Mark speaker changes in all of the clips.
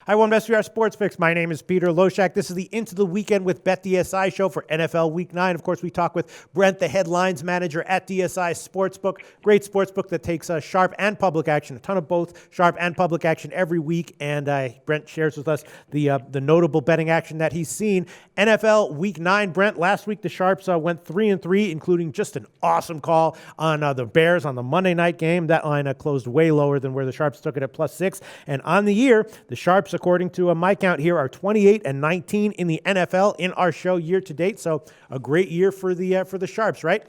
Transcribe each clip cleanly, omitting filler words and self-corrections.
Speaker 1: Hi, one best VR Sports Fix. My name is Peter Loshak. This is the Into the Weekend with Bet DSI show for NFL Week 9. Of course, we talk with Brent, the headlines manager at DSI Sportsbook. Great sportsbook that takes sharp and public action, a ton of both sharp and public action every week. And Brent shares with us the notable betting action that he's seen. NFL Week 9. Brent, last week the Sharps went 3-3, including just an awesome call on the Bears on the Monday night game. That line closed way lower than where the Sharps took it at +6. And on the year, the Sharps, according to my count here, are 28-19 in the NFL in our show year to date. So a great year for the Sharps, right?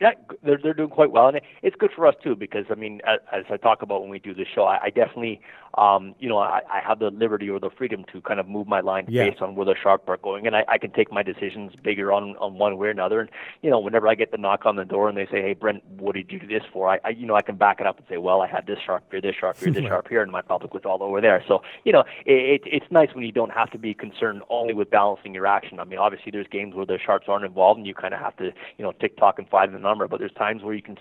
Speaker 2: Yeah, they're doing quite well, and it's good for us too because I mean, as I talk about when we do the show, I definitely, I have the liberty or the freedom to kind of move my line based on where the Sharps are going, and I can take my decisions bigger on one way or another. And whenever I get the knock on the door and they say, "Hey, Brent, what did you do this for?" I can back it up and say, "Well, I had this Sharp here, this Sharp here, this Sharp here, and my public was all over there." So it's nice when you don't have to be concerned only with balancing your action. I mean, obviously there's games where the Sharps aren't involved, and you kind of have to tick tock and find the number. But there's times where you can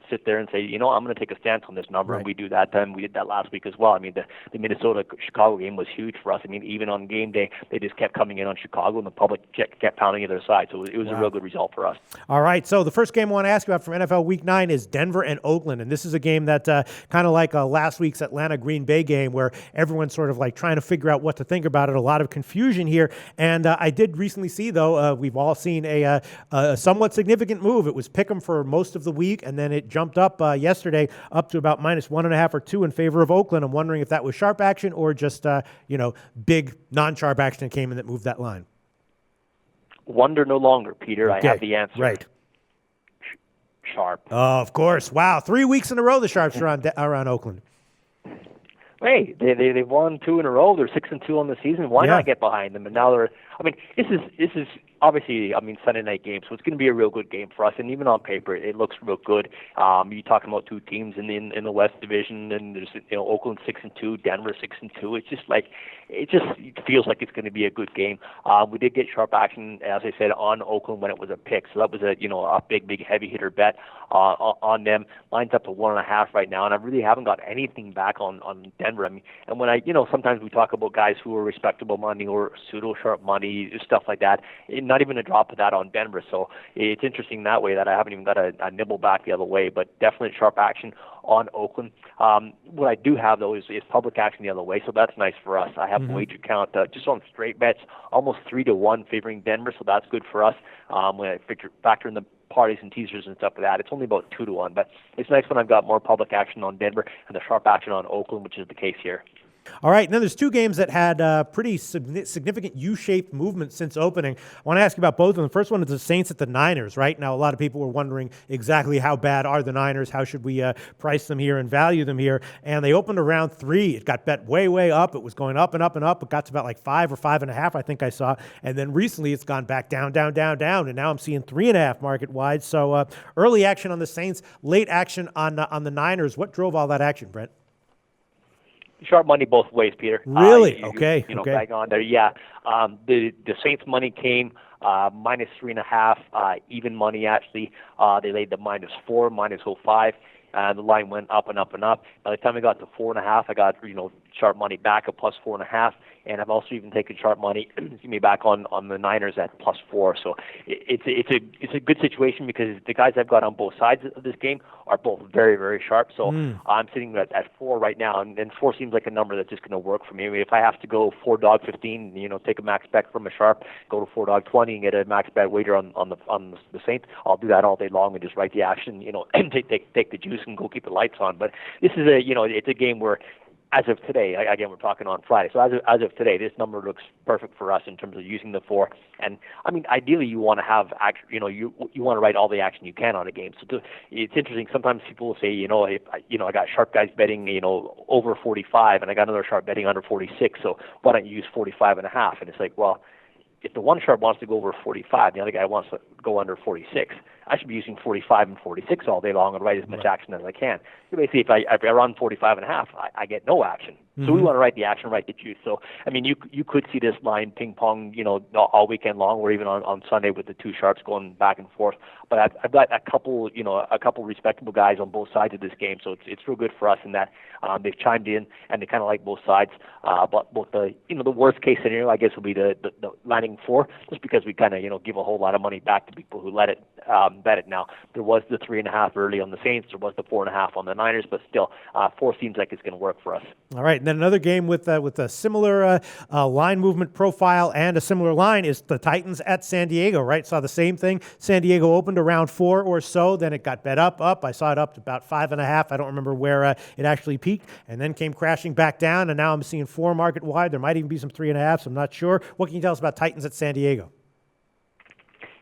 Speaker 2: sit there and say, I'm going to take a stance on this number, and we do that. Then we did that last week as well. I mean, the Minnesota-Chicago game was huge for us. I mean, even on game day, they just kept coming in on Chicago, and the public kept pounding at their side. So it was a real good result for us. All
Speaker 1: right. So the first game I want to ask you about from NFL Week 9 is Denver and Oakland, and this is a game that kind of like last week's Atlanta-Green Bay game, where everyone's sort of like trying to figure out what to think about it. A lot of confusion here, and I did recently see, though, we've all seen a somewhat significant move. It was pick'em for most of the week, and then it jumped up yesterday up to about -1.5 or 2 in favor of Oakland. I'm wondering if that was sharp action or just big non-sharp action that came in that moved that line.
Speaker 2: Wonder no longer, Peter.
Speaker 1: Okay.
Speaker 2: I have the answer.
Speaker 1: Right.
Speaker 2: Sharp.
Speaker 1: Oh, of course. Wow. 3 weeks in a row the Sharps are on Oakland.
Speaker 2: Hey, they've won 2 in a row. They're 6-2 on the season. Why not get behind them? And now they're. I mean, this is obviously, Sunday night game, so it's going to be a real good game for us. And even on paper, it looks real good. You're talking about 2 teams in the West Division, and there's Oakland 6-2, Denver 6-2. It's just like it feels like it's going to be a good game. We did get sharp action, as I said, on Oakland when it was a pick, so that was a big heavy hitter bet on them. Lines up to 1.5 right now, and I really haven't got anything back on Denver. I mean, and when I sometimes we talk about guys who are respectable money or pseudo sharp money, stuff like that. Not even a drop of that on Denver. So it's interesting that way that I haven't even got a nibble back the other way, but definitely sharp action on Oakland. What I do have, though, is public action the other way, so that's nice for us. I have a wager count just on straight bets, almost 3-1 favoring Denver, so that's good for us. When I factor in the parties and teasers and stuff like that, it's only about 2-1, but it's nice when I've got more public action on Denver and the sharp action on Oakland, which is the case here.
Speaker 1: All right, and then there's 2 games that had pretty significant U-shaped movement since opening. I want to ask you about both of them. The first one is the Saints at the Niners, right? Now, a lot of people were wondering exactly how bad are the Niners, how should we price them here and value them here, and they opened around 3. It got bet way up. It was going up and up and up. It got to about like 5 or 5.5, I think I saw, and then recently it's gone back down, and now I'm seeing 3.5 market-wide. So early action on the Saints, late action on the Niners. What drove all that action, Brent?
Speaker 2: Sharp money both ways, Peter.
Speaker 1: Really? Okay.
Speaker 2: Bang on there. Yeah. The Saints money came -3.5, even money actually. They laid the -4, -0.5. The line went up and up and up. By the time I got to 4.5, I got sharp money back at +4.5, and I've also even taken sharp money back on the Niners at +4. So it's a good situation because the guys I've got on both sides of this game are both very, very sharp. So I'm sitting at 4 right now, and 4 seems like a number that's just going to work for me. I mean, if I have to go 4-15, take a max bet from a sharp, go to 4-20 and get a max bet wager on the Saints, I'll do that all day long and just write the action, and take the juice and go keep the lights on. But this is it's a game where, as of today, again, we're talking on Friday. So as of today, this number looks perfect for us in terms of using the 4. And I mean, ideally, you want to have you want to write all the action you can on a game. So it's interesting. Sometimes people will say, if I got sharp guys betting, over 45, and I got another sharp betting under 46. So why don't you use 45.5? And it's like, well, if the one sharp wants to go over 45, the other guy wants to go under 46. I should be using 45 and 46 all day long and write as much action as I can. So basically, if I run 45.5, I get no action. So we want to write the action, write the juice. So, I mean, you could see this line ping pong, all weekend long, or even on Sunday with the two sharps going back and forth. But I've got a couple respectable guys on both sides of this game, so it's real good for us in that they've chimed in and they kind of like both sides. But both the worst case scenario, I guess, will be the lining 4, just because we kind of give a whole lot of money back to people who let it bet it. Now there was the 3.5 early on the Saints, there was the 4.5 on the Niners, but still 4 seems like it's going to work for us.
Speaker 1: All right, and then another game with a similar line movement profile and a similar line is the Titans at San Diego, right? Saw the same thing. San Diego opened around 4 or so, then it got bet up. I saw it up to about 5.5. I don't remember where it actually peaked, and then came crashing back down, and now I'm seeing 4 market wide. There might even be some 3.5s. I'm not sure. What can you tell us about Titans at San Diego?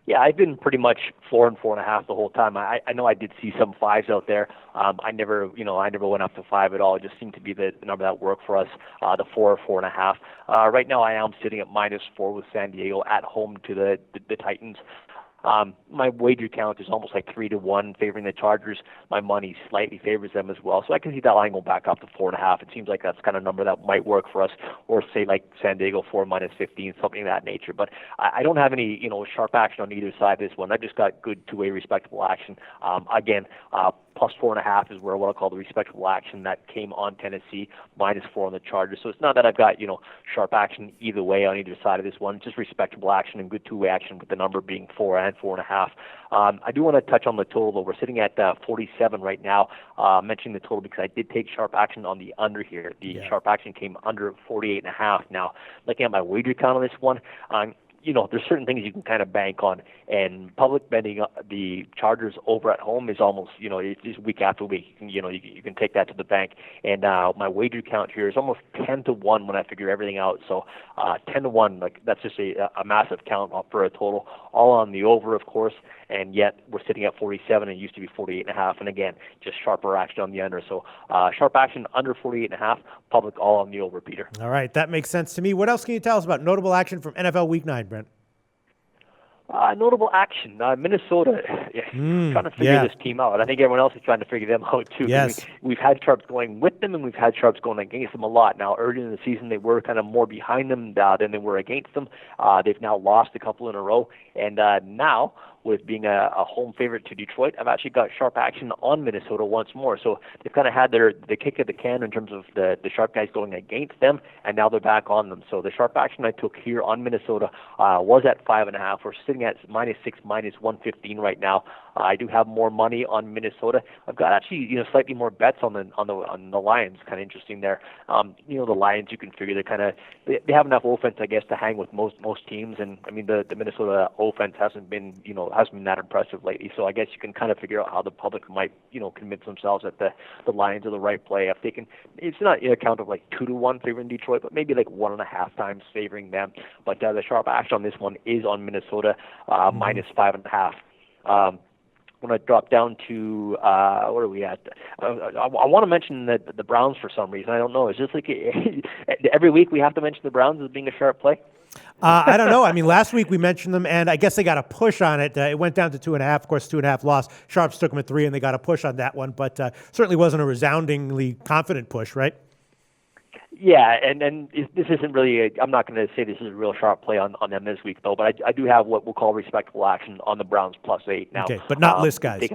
Speaker 2: Yeah, I've been pretty much 4 and 4.5 the whole time. I know I did see some 5s out there. I never went up to 5 at all. It just seemed to be the number that worked for us, the 4 or 4.5. Right now I am sitting at -4 with San Diego at home to the Titans. My wager count is almost like 3-1 favoring the Chargers. My money slightly favors them as well. So I can see that line go back up to 4.5. It seems like that's kind of number that might work for us, or say like San Diego 4 -15, something of that nature. But I don't have any, sharp action on either side of this one. I just got good two-way respectable action. Again, plus 4.5 is where what I call the respectable action that came on Tennessee, -4 on the Chargers. So it's not that I've got, sharp action either way on either side of this one, just respectable action and good two-way action with the number being 4 and 4.5. I do want to touch on the total, though. We're sitting at 47 right now. Mentioning the total because I did take sharp action on the under here. The sharp action came under 48.5. Now, looking at my wager count on this one, there's certain things you can kind of bank on, and public betting the Chargers over at home is almost, it's just week after week. You can take that to the bank, and my wager count here is almost 10-1 when I figure everything out. So 10-1, like that's just a massive count for a total, all on the over, of course, and yet we're sitting at 47. It used to be 48.5, and again, just sharper action on the under. So sharp action under 48.5, public all on the over, Peter.
Speaker 1: All right, that makes sense to me. What else can you tell us about notable action from NFL Week 9, Brent?
Speaker 2: Notable action. Minnesota, trying to figure this team out. I think everyone else is trying to figure them out, too.
Speaker 1: Yes.
Speaker 2: We've had sharps going with them, and we've had sharps going against them a lot. Now, early in the season, they were kind of more behind them than they were against them. They've now lost a couple in a row. And now, with being a home favorite to Detroit, I've actually got sharp action on Minnesota once more. So they've kind of had the kick of the can in terms of the sharp guys going against them, and now they're back on them. So the sharp action I took here on Minnesota was at 5.5. We're sitting at -6, -115 right now. I do have more money on Minnesota. I've got actually slightly more bets on the Lions. Kind of interesting there. The Lions, you can figure they have enough offense, I guess, to hang with most teams. And I mean the Minnesota offense hasn't been that impressive lately. So I guess you can kind of figure out how the public might convince themselves that the Lions are the right play. I've taken, it's not in account of like 2-1 favoring Detroit, but maybe like 1.5 times favoring them. But the sharp action on this one is on Minnesota -5.5. When I drop down to where are we at? I want to mention the Browns for some reason. I don't know. Is this like every week we have to mention the Browns as being a sharp play?
Speaker 1: I don't know. I mean, last week we mentioned them, and I guess they got a push on it. It went down to 2.5. Of course, 2.5 lost. Sharps took them at 3, and they got a push on that one. But certainly wasn't a resoundingly confident push, right?
Speaker 2: Yeah, and this isn't really I'm not going to say this is a real sharp play on them this week, though, but I do have what we'll call respectable action on the Browns +8 now.
Speaker 1: Okay, but not list guys.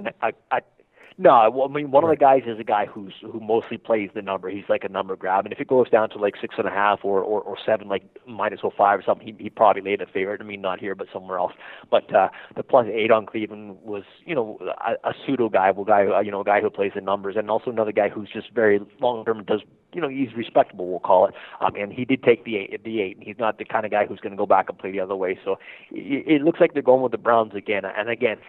Speaker 2: No, well, I mean, one of the guys is a guy who mostly plays the number. He's like a number grab, and if it goes down to like 6.5 or 7, like -5 or something, he probably laid a favorite. I mean, not here, but somewhere else. But the +8 on Cleveland was, a pseudo guy, a guy who plays the numbers, and also another guy who's just very long term does. He's respectable, we'll call it. And he did take the 8, and he's not the kind of guy who's going to go back and play the other way. So it looks like they're going with the Browns again. And again,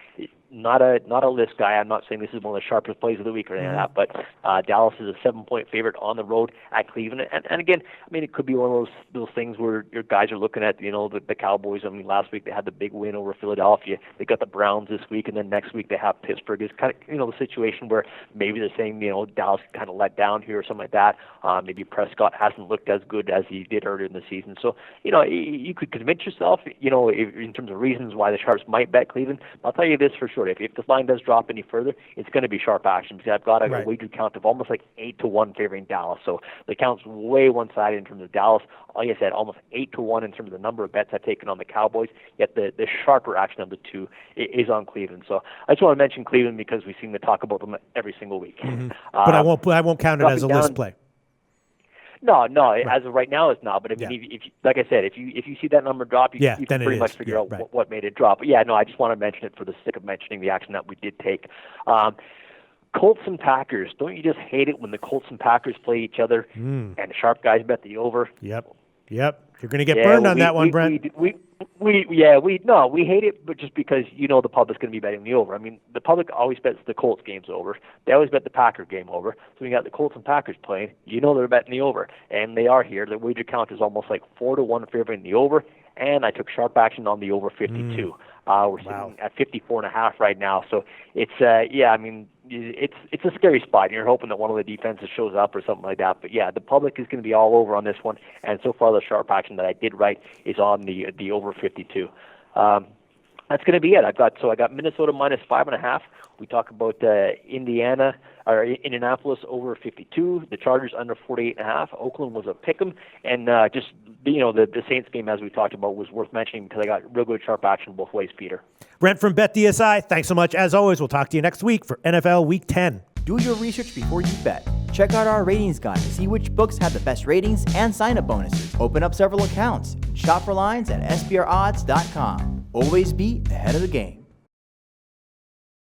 Speaker 2: not a list guy. I'm not saying this is one of the sharpest plays of the week or anything like that, but Dallas is a 7-point favorite on the road at Cleveland. And again, I mean, it could be one of those things where your guys are looking at, the Cowboys. I mean, last week they had the big win over Philadelphia. They got the Browns this week, and then next week they have Pittsburgh. It's kind of, the situation where maybe they're saying, Dallas kind of let down here or something like that. Maybe Prescott hasn't looked as good as he did earlier in the season. So, you could convince yourself, in terms of reasons why the Sharps might bet Cleveland. I'll tell you this for sure. If the line does drop any further, it's going to be sharp action because I've got a wager count of almost like 8-1 favoring Dallas. So the count's way one-sided in terms of Dallas. Like I said, almost 8-1 in terms of the number of bets I've taken on the Cowboys, yet the sharper action of the two is on Cleveland. So I just want to mention Cleveland because we seem to talk about them every single week.
Speaker 1: Mm-hmm. But I won't count it as a list play.
Speaker 2: No, as of right now, it's not. But if like I said, if you see that number drop, you can pretty much figure out what made it drop. But I just want to mention it for the sake of mentioning the action that we did take. Colts and Packers. Don't you just hate it when the Colts and Packers play each other and the sharp guys bet the over?
Speaker 1: Yep. You're going to get burned on that one, Brent.
Speaker 2: We hate it, but just because the public's going to be betting the over. I mean, the public always bets the Colts games over. They always bet the Packer game over. So when you got the Colts and Packers playing, they're betting the over, and they are here. The wager count is almost like 4-1 favoring the over, and I took sharp action on the over 52. We're sitting at 54.5 right now. So it's it's a scary spot. You're hoping that one of the defenses shows up or something like that. But the public is going to be all over on this one. And so far, the sharp action that I did right is on the over 52. That's going to be it. I got Minnesota minus 5.5. We talk about Indianapolis over 52. The Chargers under 48.5. Oakland was a pick'em, and the Saints game, as we talked about, was worth mentioning because I got real good sharp action both ways, Peter.
Speaker 1: Brent from Bet DSI, thanks so much. As always, we'll talk to you next week for NFL Week 10.
Speaker 3: Do your research before you bet. Check out our ratings guide to see which books have the best ratings and sign-up bonuses. Open up several accounts. Shop for lines at SBRodds.com. Always be ahead of the game.